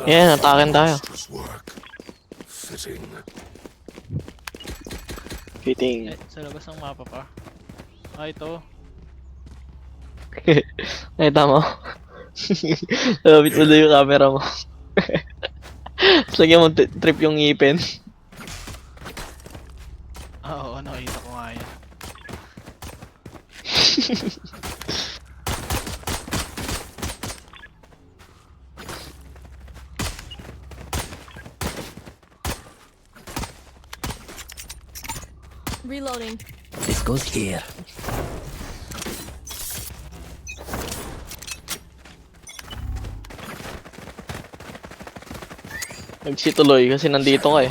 Yan, atakin tayo. Fitting. Sa labas ng mapa pa. Ito. Ay, tama. Lapit mo doon yung camera mo. Tapos lagyan mo trip yung ngipin. Oo, nakita ko nga yan. Reloading. This goes here. Nagsituloy kasi nandito ka eh.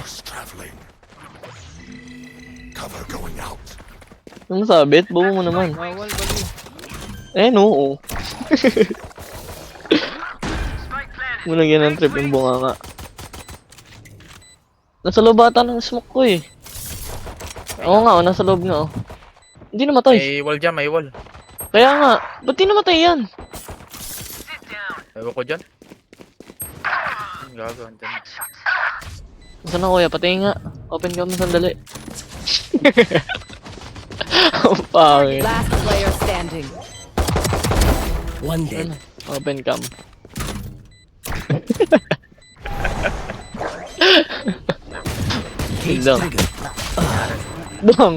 Ano sabit? Bobo mo naman. Bawal, baliw. Eh, no. Muna ng trip yung bunga nga. Nasa loob ata ng smoke ko eh. Oo nga, nasa loob nga oh. Hindi namatay. May wall dyan, may wall. Kaya nga, ba't di namatay yan? Ewan ko dyan. Gago, andyan. Saan na kuya? Patay nga. Open cam na sandali. Ang pangit. Last player standing. One dead. Open cam. Cage Lang. trigger. Bang!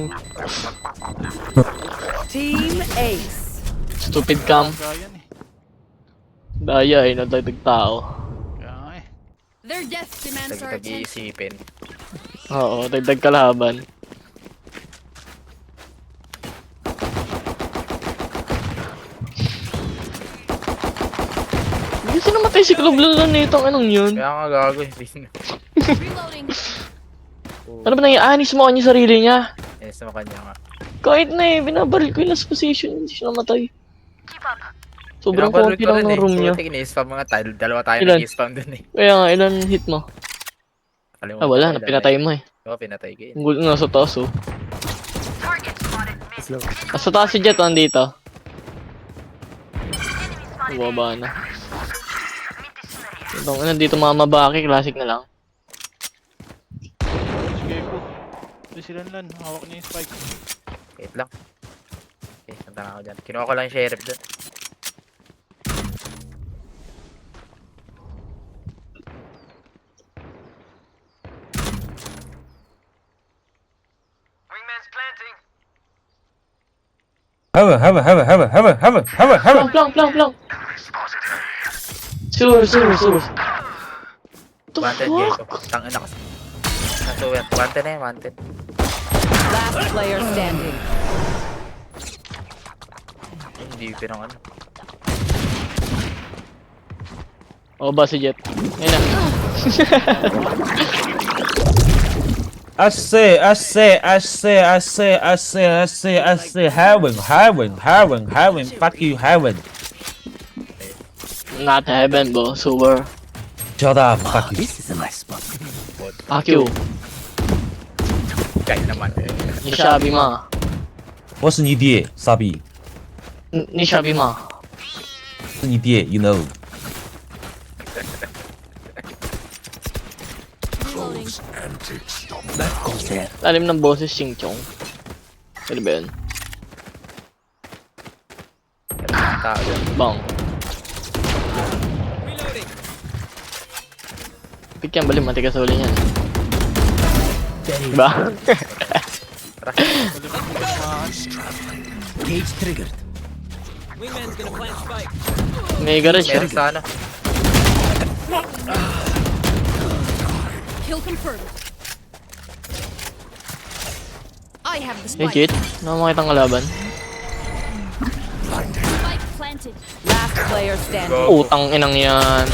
Team Ace. Stupid cam. Gaya yan eh. Daya eh, nadagdag tao. Kaya nga eh. Their death demands our attention. Nag-iisipin. Oo, dagdag kalaban. Hindi kasi namatay si Club Lalo na itong anong yun. Kaya nga gago eh. Reloading. Ano ba nangyari? Anis mo yung sarili niya. Eh, sa kanya nga. Kahit na eh, binabaril ko yung last position, hindi siya namatay. Sobrang Pinabaril konti ko lang rin ng room niya. Putik, ini-spam mga tile. Dalawa tayo Ilan? nag-i-spam dun eh. Kaya nga, ilan hit mo? Kalimutan Ah, wala ko na, ilan pinatay mo eh. Oo, pinatay ko yun. Ang gulo nasa taas oh. Slow. Nasa taas si Jet, nandito. Bumaba na. Itong nandito mamabaki, classic na lang. Sige po. Hindi sila lan. Hawak niya yung spike. Wait lang. Okay, santa na ako dyan. Kinuha ko lang yung sheriff dun. Flank. Sewer. The Wanted fuck? Gecko. Tangin na kasi. Nasuwet. Wanted na yun, wanted. Last player standing. Hindi pinang ano. O ba si Jet? Ayun na. Heaven. Fuck you, heaven. Not heaven, bro. Sewer. Shut up, Ah, fuck you. this is a nice spot. Fuck you. Kahit naman. Ni Shabby ma. 我是你爹，傻逼， Ni Shabby ma. 是你爹，you know。 Reloading. That goes there. Lalim ng boses Ching Chong. Ano ba yun? Tao dyan. Bang. Pikyan balik matigas sa uli niyan. Diba? Cage triggered. May garage siya. Meron sa ano. Kill confirmed. I have the spike. Legit? Nakamakita ang kalaban. Spike planted. Last player standing. Go. Utang inang yan.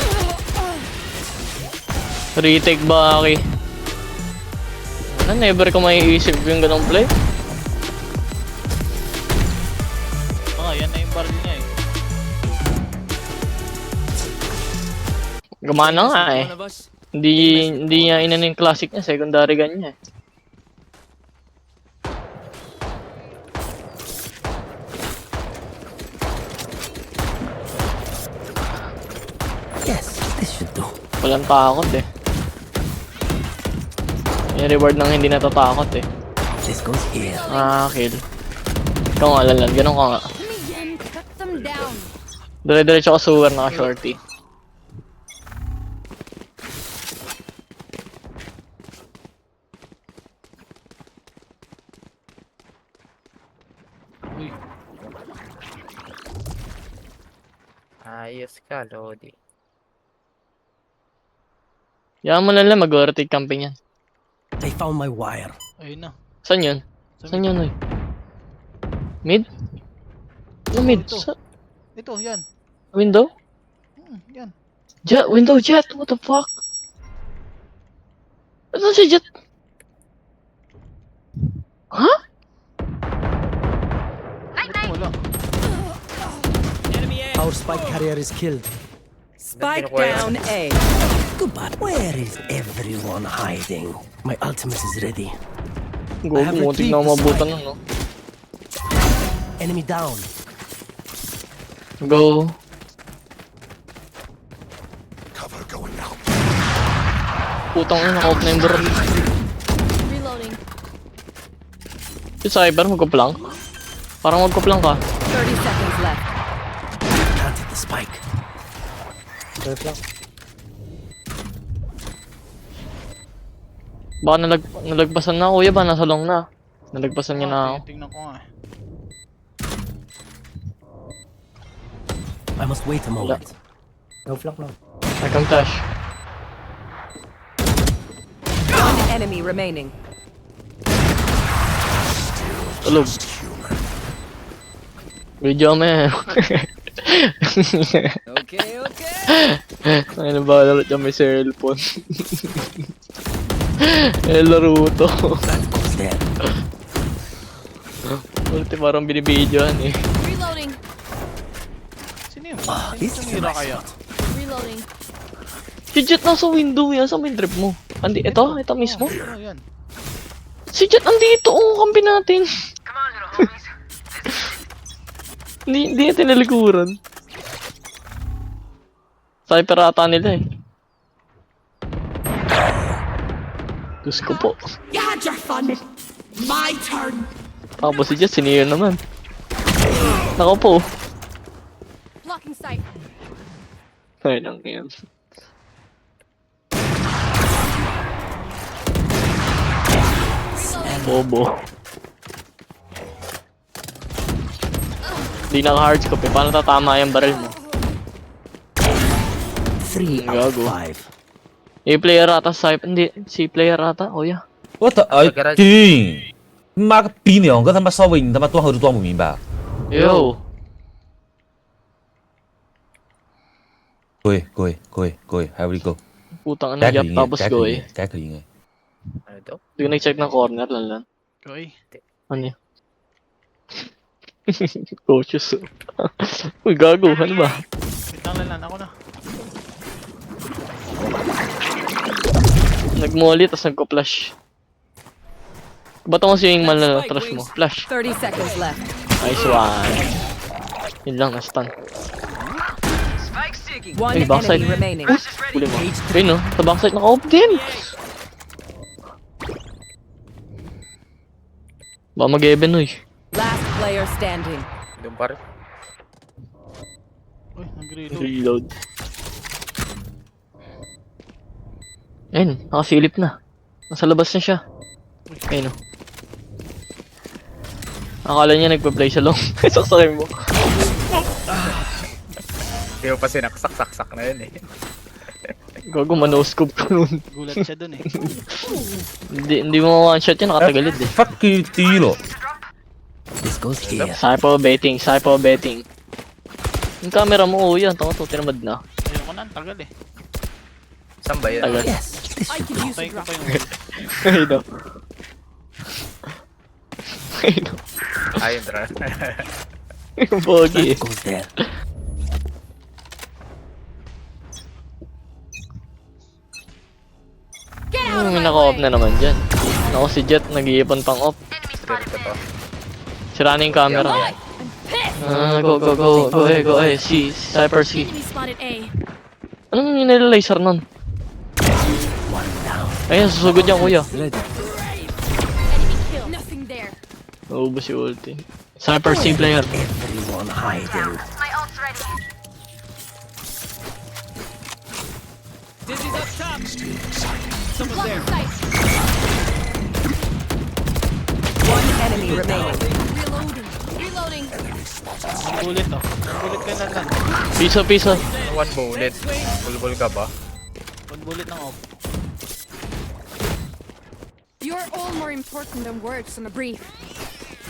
Retake Baki. Never ko maiisip yung ganong play. Yan na yung barrel niya eh. Gumana nga eh. Hindi niya inano yung classic niya, secondary gun niya eh. Yes, This should do. Walang takot eh. Yung reward ng hindi natatakot eh. This goes here. Ah, kill. Ikaw nga, Lanlan. Ganun ka nga. Come again. Cut them down. Dire-diretso ka sewer, naka-shorty. Uy, Ayos ka, Lodi. Yaman mo Lanlan, mag-rotate camping yan. They found my wire. ayun na. Saan yun? Sa Saan mid. yun, oy? Mid? Ano mid? ito. Sa Ito, yan. window? Yan. Jet! Window jet! What the fuck? Ano si Jet? Ha? Ito, wala. Our spike carrier is killed. Spike kinukuha down A. Goodbye. Where is everyone hiding? My ultimate is ready. Gogo, have muntik na retrieved the mabutan spike. nun, no? Enemy down. Go. Putang ina, naka-off na yung baril. Reloading. Si Cyber, magkuplang? Parang magkuplang ka. 30 seconds left. Planted the spike. Baka nalagpasan na, kuya ba? Nasa long na. Nalagpasan niya na ako. Tingnan ko nga. I must wait a moment. I can flash. One enemy remaining. Tulog. Video mo yan. Okay, okay. Ay, nabahala dyan may cellphone. Eh, laro to. That goes there. Ulti parang binibidyoan eh. Reloading. Sino yun? This Sino is tumira my kaya? shot. Reloading. Si Jet nasa window yan. Saan mo yung drip mo? Andi, ito mismo. Oh, yan. Si Jet andito. Oo, kampi natin. Hindi natin nalikuran. Cyper ata nila eh. Diyos ko po. You had your fun. My turn. Tapos si Jet, siniyo naman. Nako po. Blocking sight. Ay, lang yan. Bobo. Di naka-hardscope eh. Paano tatama yung barrel mo? 3 out of Gago. 5. Eh, player ata sa hindi, si player ata. Oh, yeah. What the?哎，顶！妈个逼两个他妈稍微你他妈断后都断不明白。 Yo. 各位，还有一个， Putang 该 ano, 可 yap 赢 tapos 该 go 可 eh. 赢，该可赢哎。 Ano to? Hindi ko nag-check ng corner lang. Okay. Ano yun? Coaches. Uy, gago. Ano ba? Wait lang, Lanlan. Ako na. Nag-molly, tapos nagko-flash. Bato mo si Wingman na trash mo. Flash. 30 seconds left. Nice one. Yun lang, na-stun. One Hey, backside. enemy remaining. Huli mo. Ayun no, sa backside naka-off din. Baka mag-even uy. Last player standing. Doon pa rin. Uy, nag-reload. Reload. Ayun, nakasilip na. Nasa labas na siya. Ayun no. Akala niya nagpa-play sa long. Saksakin mo. Hindi mo pa sinaksak-saksak na yun eh. Gago, manoscope ko nun. Gulat siya dun eh. Hindi mo one-shot yun, nakatagalid eh. Fuck you, tiro. This goes here. Cypher betting. Yung camera mo, oh yan, tanga to, tinamad na. Ayoko na, ang tagal eh. Saan ba yun? Tagal. Yes, this I should could do. use a Tayo ko drop. pa yung wall. Ayun no. Ayun no. Ayun, Dra. Yung pogi eh. That goes there. Get out of May my naka-off way. na naman dyan. Ako si Jet, nag-iipon pang off. Spirit ko to. Sira na yung camera. I'm pissed. Go, go, eh, si Cypher C. Enemy spotted A. Anong yung laser nun? Ayun, susugod yan, kuya. Ready. Enemy kill. Nothing there. Naubos yung ulti. Sniper C player. Everyone hiding. Blocking sight. One enemy remaining. Reloading. Reloading. Ang bullet oh. Ang bullet ka na lang. Piso. One bullet. Bulbul ka ba? Ang bullet ng off. You're all more important than words on a brief.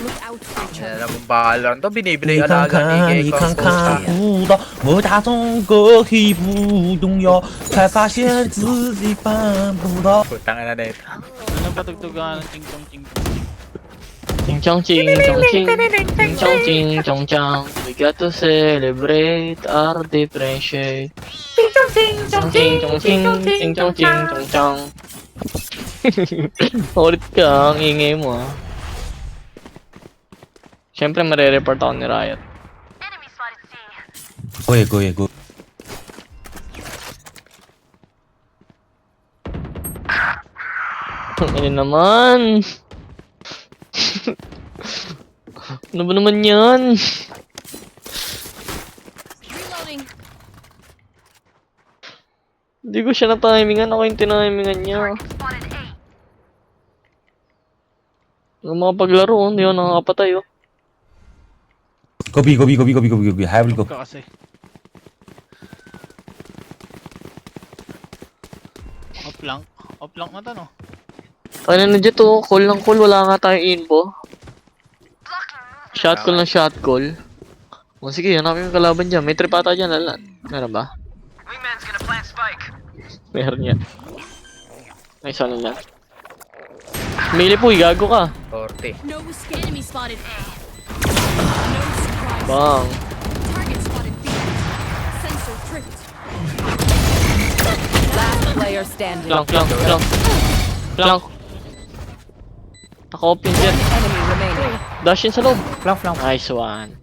Look out for each Yan other. naman bahala. Ito binibili 你看 alaga 看， ni 你 Gekko. 看看，不到我大中国体不重要，才发现自己办不到。 Putang ina na ito. Ano patugtugan ng ching-chong-ching-chong. Ching chong ching chong ching. Ching chong ching chong chong. We got to celebrate our differentiate. Ching chong ching chong ching. Ching chong ching chong chong. Ulit ka, ang ingay mo ah. Siyempre marereport ako ni Riot. 过过过。 Ano naman? Ano ba naman yan? Reloading. Hindi ko siya na-timingan. Ako yung tinimingan niya. Ang mga paglaro, hindi ako nakakapatay oh. Go B go B go B go B go B go B. Have go. Ka kasi. Off lang na to no. Ano na dyan to? Call ng call. Wala nga tayong info. Shot call ng shot call. O sige, hanapin yung kalaban dyan. May trip ata dyan, lalan. Meron ba? Meron yan. May isa na lang. Mili po, gago ka. 40. No escape. Enemy spotted A. No surprise. Bang. Target spotted B. Sensor tripped. Last player standing. Plank. Naka-open dyan. Enemy remaining. Dash in sa loob. Flank. Nice one.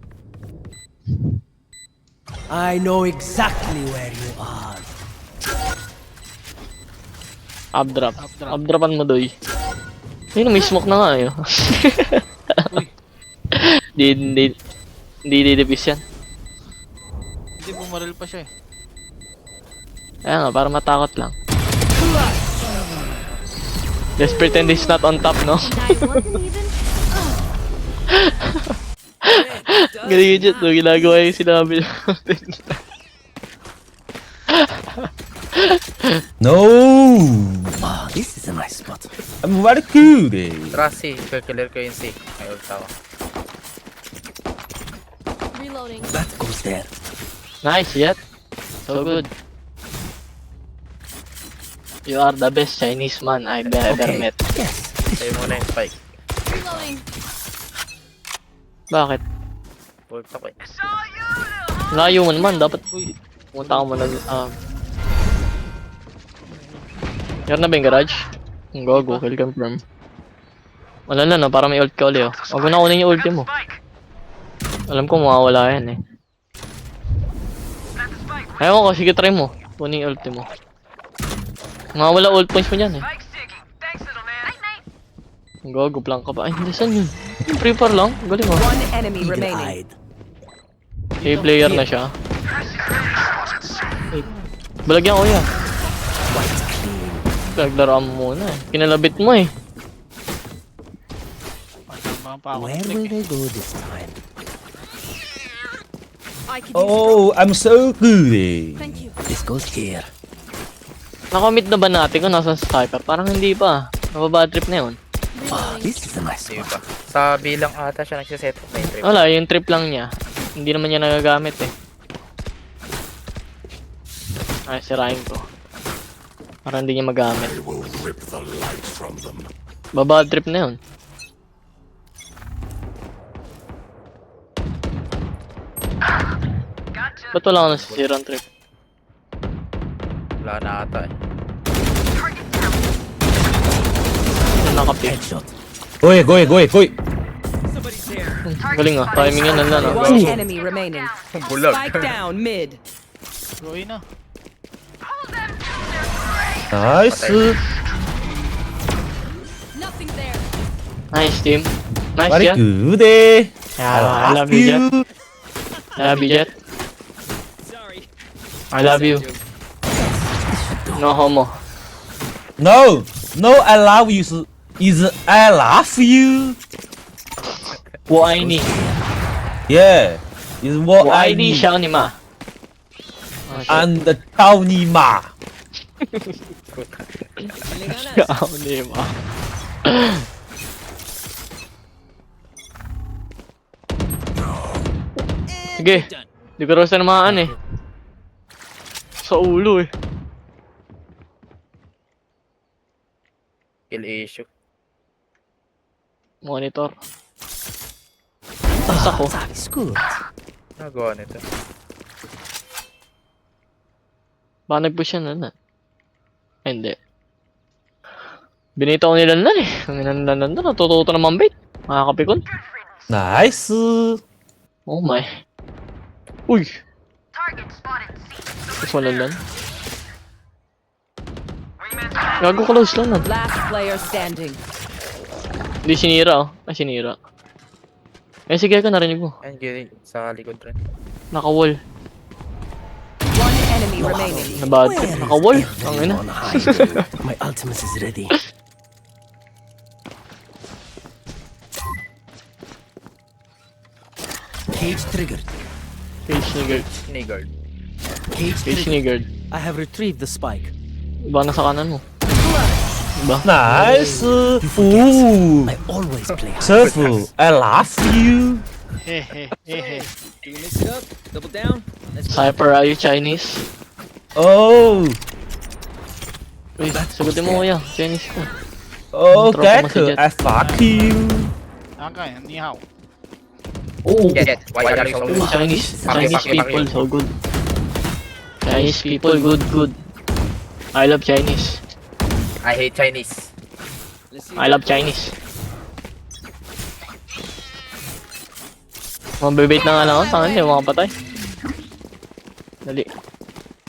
I know exactly where you are. Updrap. Updrapan mo, doy. Ayun, may smoke na nga eh. Hindi didipis yan. Hindi bumaril pa siya eh. Kaya nga, para matakot lang. Just pretend he's not on top, no? That wasn't even. Galing yun, no? Ginagawa yung sinabi natin. No. Ah, this is a nice spot. I'm very good. Eh. Trust C. Killer ko yung C. May ult ako. Reloading. That goes there. Nice, yet. So good. You are the best Chinese man I've ever Okay. met. Yes. Sa'yo muna yung spike. Reloading. Bakit? Ult ako eh. Layo mo naman, dapat pumunta ka muna. Meron na ba yung garage? Go, kill confirm. Wala na, no? Para may ult ka uli, oh. Huwag mo na kunin yung ulti mo. Alam ko mawawala yan, eh. Ayaw ko, sige try mo. Kunin yung ulti mo. Mawawala ult points mo dyan, eh. Go, plank ka pa. Ay, hindi, saan yun? Yung free fire lang? Galing, oh. One enemy remaining. Eagle-eyed. A-player na siya. Balagyan ko yan. Naglaruan mo muna eh. Kinalabit mo eh. Masama pa ako. Where will they go this time? I could use Oh, I'm so good. Eh. Thank you. This goes here. Nakamit na ba natin kung nasa sniper? Parang hindi pa. Nababad trip na yun. Ah, Reloading. this is a nice Hindi spot. pa. Sa bilang ata siya nagsiset up na yung trip. Wala, yung trip lang niya. Hindi naman niya nagagamit eh. Ay, sirain ko. Para hindi niya magamit. Babad trip na yun. Ba't wala ako nasisirang trip? Wala na ata eh. Nakapit. Headshot. Go. Galing ah, timing yan nandun ah. One enemy remaining. Bulag. Spike down mid. Go in na. 나이스. Nothing there. Nice team. Nice, Very Jet. good. Eh. Yeah, I love you, Jet. I love you, Jet. I love you. No homo. No, no, I love you is I love you. 我爱你， Yeah, is what 我 I 爱你， need. 小你妈。 And 操你妈！小你妈。Sige, di ko raw sanamaan eh. Sa ulo eh. Kill issue. Monitor. Tas ako. That is good. Nagawa nito. Baka nag-push yan na. Hindi. Binita ko nila na eh. Ang inandanan na. Natututo naman bait. Makakapikon. 나이스. Oh my. Uy. Mas malalan. Gago close lang na. Last player standing. Hindi sinira oh. Ay sinira. Eh sige ka narinig mo. Ayun, gini. Sa likod rin. Naka-wall. One enemy remaining. Nabad. Where is Naka-wall. Ang ina. everyone hiding? My ultimate is ready. Cage triggered. Cage niggard. Sniggered. Cage Cage triggered. niggard. I have retrieved the spike. Iba na sa kanan mo. Iba. 나이스. 오. I always play. 서프, I love you. Hehehehe. Cypher, are you Chinese? Oh, Uy, sagutin mo kuya. Chinese ka. oh, Tropa mo si Gecko, Jet. I fuck you. Okay, ni hao. Oo. Get. Why are you so Ooh, Chinese. Chinese people, so good. Chinese people, good. I love Chinese. I hate Chinese. I love Chinese. Mabibait na nga lang ako. Tangan, hindi mo makapatay. Dali.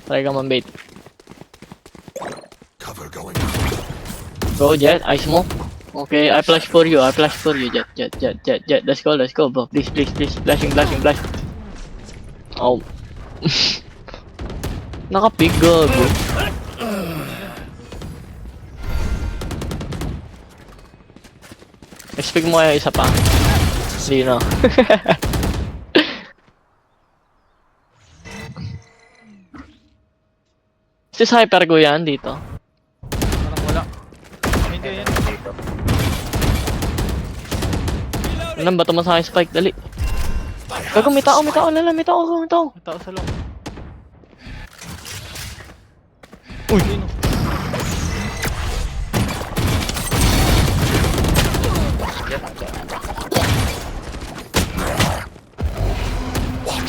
Try ka mambait. Go, Jet. I smoke. Okay, I flash for you. Jet. Let's go, bro. Please. Flashing. Oh. Nakapig, gago. Expect mo kaya isa pa. Hindi na. Si Cypher ko yan dito. Parang wala. Hindi yan. Dito. Anong bato mo sa akin, Spike? Dali. Gago, may tao. Lala, may tao. May tao sa loob. Uy. Sino?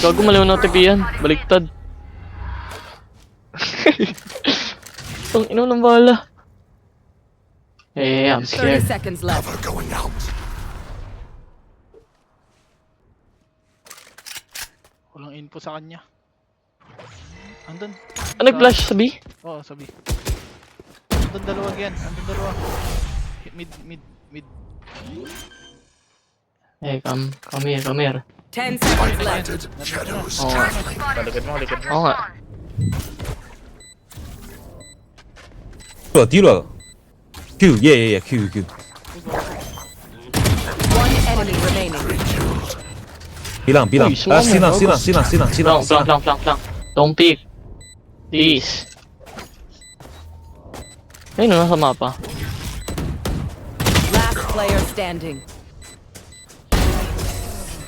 Gago, maliw na TV yan. Baliktad. Ang ino ng bala. I'm 30 scared. seconds left. Walang info sa kanya. Andun. Nag-flash sa B? Oo, sabi. Andun dalawa yan. Andun dalawa. Mid. Hey, come here. 10 seconds left. Oo nga. Likod mo. Oo nga. 뒤로 와. Q, yeah, Q. One enemy remaining. Bilang. Uy, Ah, sumama, Sina. Flank. Don't peek. Please. Ayun na, nasa mapa. Last player standing.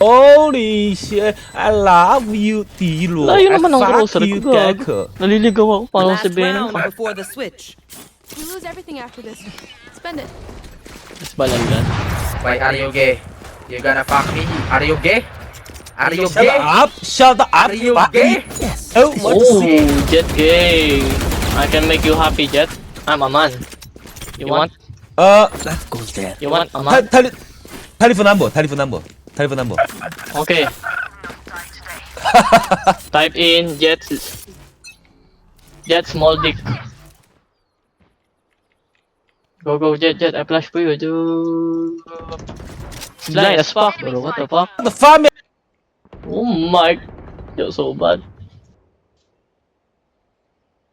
Holy shit, I love you, 뒤로. Layo naman ang I fuck grocery you, ko, gago. Gecko. Naliligaw ako. Paano Last sabihin round ka? before the switch. We lose everything after this. Spend it. Mas balandan. Why are you gay? You gonna fuck me? Are you gay? Are you Shut gay? up, shut up. Are you fuck gay? you. Oh, Oh, Jet gay. I can make you happy, Jet. I'm a man. You want? That goes there. You want a man? telephone number. Okay. Type in Jet small dick. Go, go, Jet, Jet. I flash for you, dude. Blind as fuck, bro. What the fuck? The fuck, man? Oh my. Yo, so bad.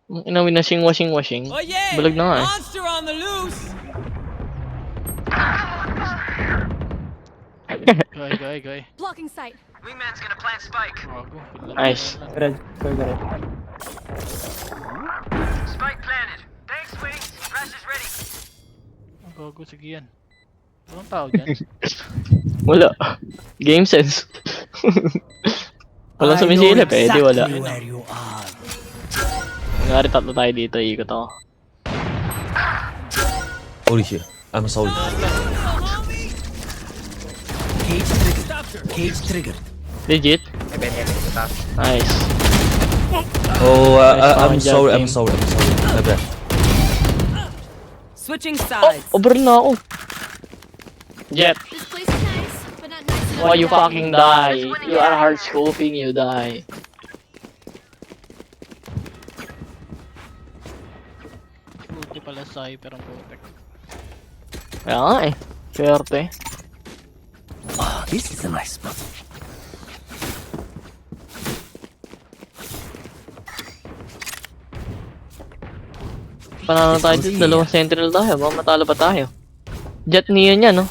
Inawin na washing. Oh yeah! Balag na nga eh. Monster on the loose! Goy. Blocking sight. Gago. Nice. Red, go, red. Ang gago, sige yan. Walang tao dyan. Wala. Game sense. Walang sumisilip eh, di wala. Exactly where you are. Nangyari tatlo tayo dito, ikot ako. Holy shit. I'm sorry. Cage triggered. Legit? Heaven, sa taas. Nice. Oh, I'm Nice job, sorry. My bad. Switching sides. Over na ako. Jet, This place is nice, but not nice enough. why you fucking die? You are hard scoping, you die. Buti pala Cypher ang putek. Kaya nga eh. Swerte. Ah, this is a nice spot. Panalo tayo dito, dalawang sentinel tayo. Baka matalo pa tayo. Jet neon yan, no?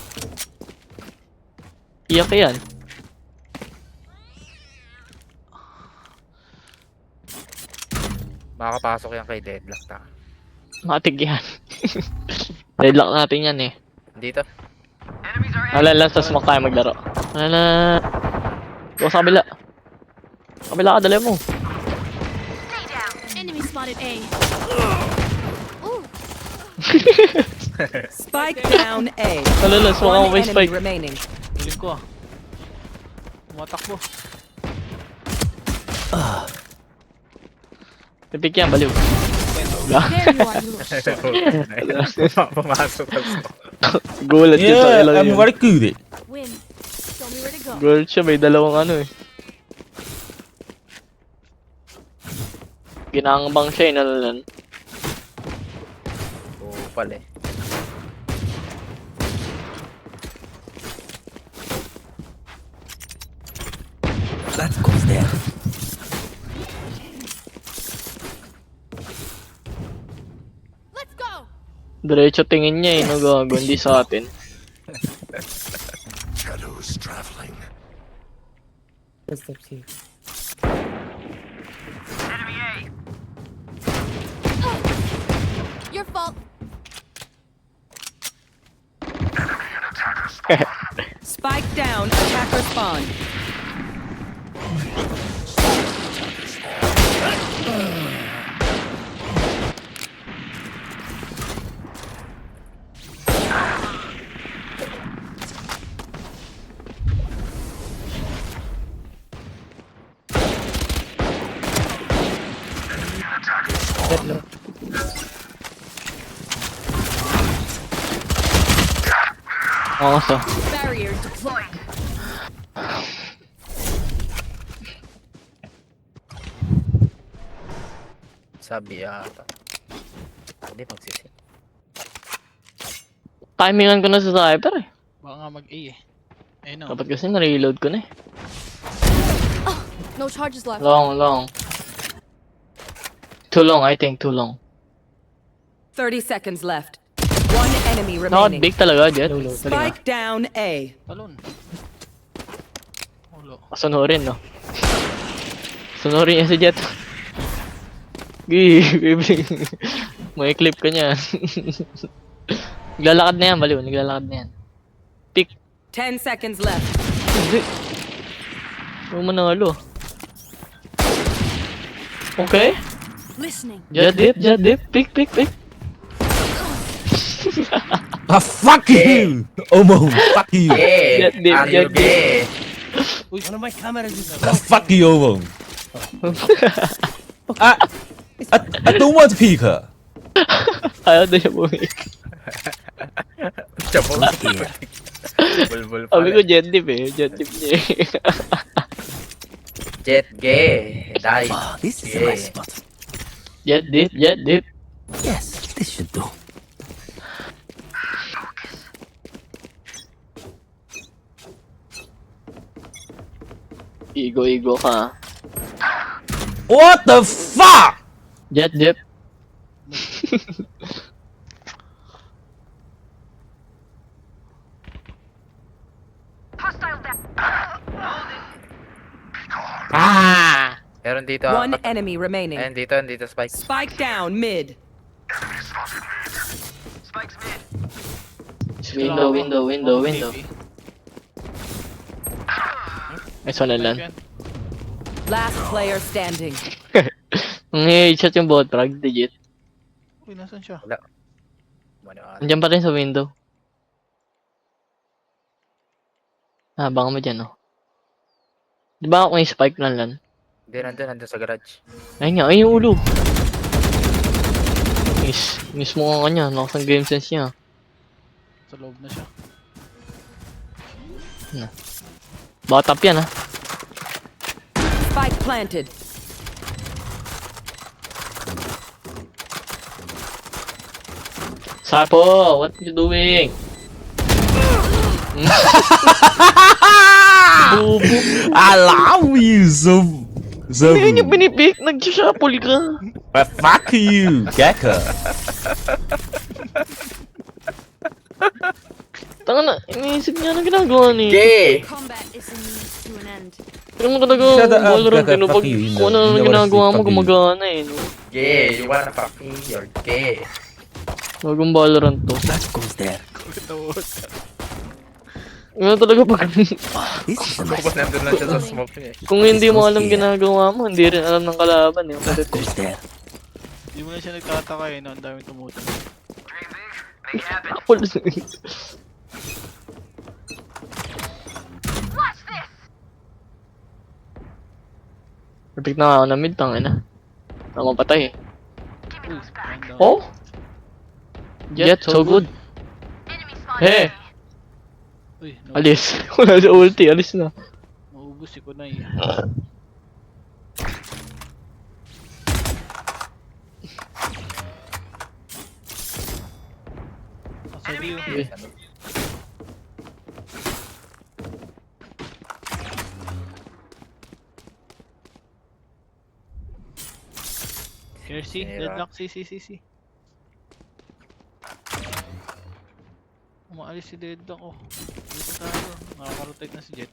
Iyak yan. Makakapasok yan kay Deadlock ta. Matig yan. Deadlock natin yan eh. Dito. Alala, sa smoke tayo maglaro. Alala. Go sa kabila. Kabila ka, dali mo. Enemy spotted A. Ooh, Spike down A. Alala, smoke ako One may enemy spike. remaining. Hiling ko ah. Tumatakbo. Tipik yan, baliw. there you are, you little Pumasok ka sa... Gulat yun sa Yeah, ilaw I'm yun. very good. win. Show me where to go. Gulat siya, may dalawang ano eh. Ginangabang siya eh, nalalan. Oo pala eh. That goes there. Let's go. Diretso tingin niya eh, no gago, hindi sa atin. Shadows traveling. Your fault. Spike down. Attacker spawn. Oo, so. Barrier deployed. Sabi ata. Hindi magsisi. Timingan ko na sa Cypher eh. Baka nga mag-A eh. Eh no. Dapat kasi na-reload ko na eh. No charges left. Long. Too long, I think, too long. 30 seconds left. One enemy Not remaining. big talaga, Jet. Spike down A. Talon. Ulo. Sonorin, no? Sonorin niya si Jet. Gee, may clip ka niyan. Naglalakad na yan, baliw. Naglalakad na yan. Pick. 10 seconds left. Hindi. Huwag mo nangalo. Okay. Listening. Jet dip. Pick. Ah, fuck you! Omo, fuck you! Yeah! Jet dip, Are you jet dip. gay? One of my cameras is Ah, fuck you, Omo! I don't want to pick her! Ayaw na siya bumik. Chabol. here. Bulbul Sabi ko pala. jet dip eh. Jet dip niya eh. Jet gay. Die. Ah, this is a Yeah. nice spot. Jet dip. Yes, this should do. Igo ka. What the fuck? Jet. Ah! Meron dito. One enemy remaining. Ayun, dito Spike. Spike down mid. Window. TP. May sonan lang. Yan. Last player standing. Shot yung bot frag, digit. Uy, nasan siya? Maniwala. Andiyan pa rin sa window. Baka mo dyan, oh. Di ba ako yung spike lan? Hindi, nandun sa garage. Ayun nga, ayun yung ulo. Miss mo ka kanya, lakas ng game sense niya. Sa loob na siya. Baka tap yan, ha. Spike planted. Sapo, what you doing? Bubo. I love you so. Hindi yung pinipik, nag-shuffle ka. But fuck you, Gecko. Tanga na, iniisip niya na ginagawa ni. Gay! Combat is a means to an end. Pero mo talaga, Shut up, Valorant, Gecko, pinupag fuck you, kung ano you know ginagawa what mo, I say, fuck you. gumagana eh. No? Gay! You wanna fuck me? You're gay. Bagong Valorant to. That goes there. Ano talaga pag... This is a Kung nice. ba nandun lang siya sa smoke niya eh. kung hindi mo alam ginagawa mo, hindi rin alam ng kalaban eh. That goes there. Hindi mo na siya nagtataka eh, no? Ang daming tumutong. Apple. Perfect na ako na mid, tangin na. Ako patay eh. Uy, down. Oh? Jet, so good. Hey, Uy, alis. Wala sa ulti, alis na. maubos si Kunay. Nasa view. Okay. Here, see? Hira. Deadlock, see. Umaalis si Deadlock, oh. Dito tayo. Nakaka-rotate na si Jet.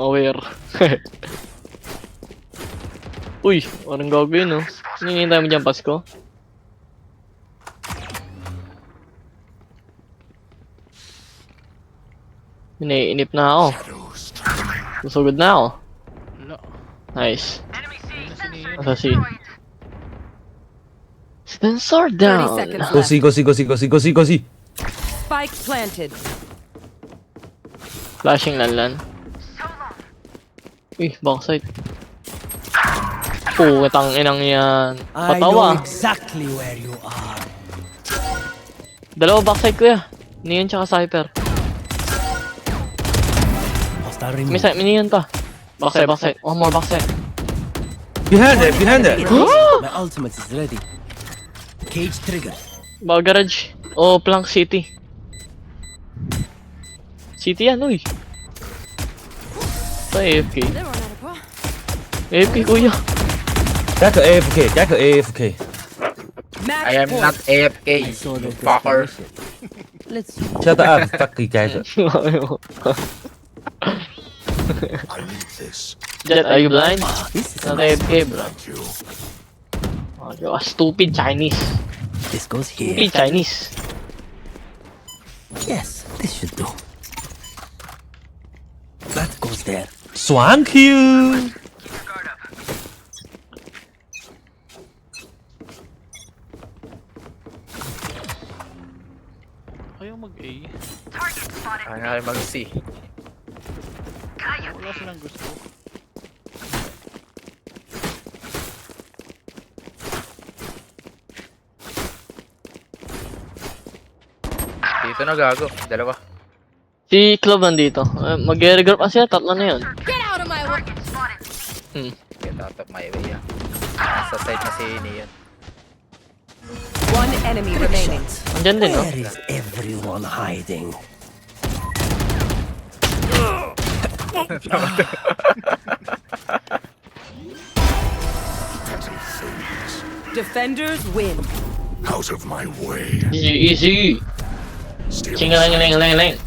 Aware. Uy, parang gago yun, no? Hinihintay mo dyan, Pasko? Iniinip na ako. Susugod na ako. Wala. Nice. Ayun na si Neo. Nasa C. Sensor 30 down. seconds Go left. see. Go see. Spike planted. Flashing lan. Uy, backside. Putang inang yan. I know Patawa. exactly where you are. Dalawa backside kuya. Neon tsaka Cypher. Hostile May removed. Neon pa. Backside. One more backside. Behind it. My ultimate is ready. Cage trigger. Bago garage. O Plank City. City yan, uy. Ito AFK. They're on out of quoi? AFK kuya. Gecko AFK. Match I am point. not AFK, Saw you the fucker. desperation. Let's see. Shut up, fuck you, Gecko. Jet, are you blind? This is Not nice. AFK, bro. Oh, you are stupid Chinese. This goes here. Stupid Chinese. Yes, this should do. That goes there. Swank you. Ayaw mag-A. Ay nga mag-C. Wala silang gusto. Dito na gago, dalawa. Si Club nandito. Mag-regroup kasi yan, tatlo na yun. Get out of my way! Get out of my way ah. Nasa side na si Neon. One enemy remaining. Andyan din, no? Where is everyone hiding? Defenders win. Out of my way. Easy, easy. Chingaling-ling-ling-ling.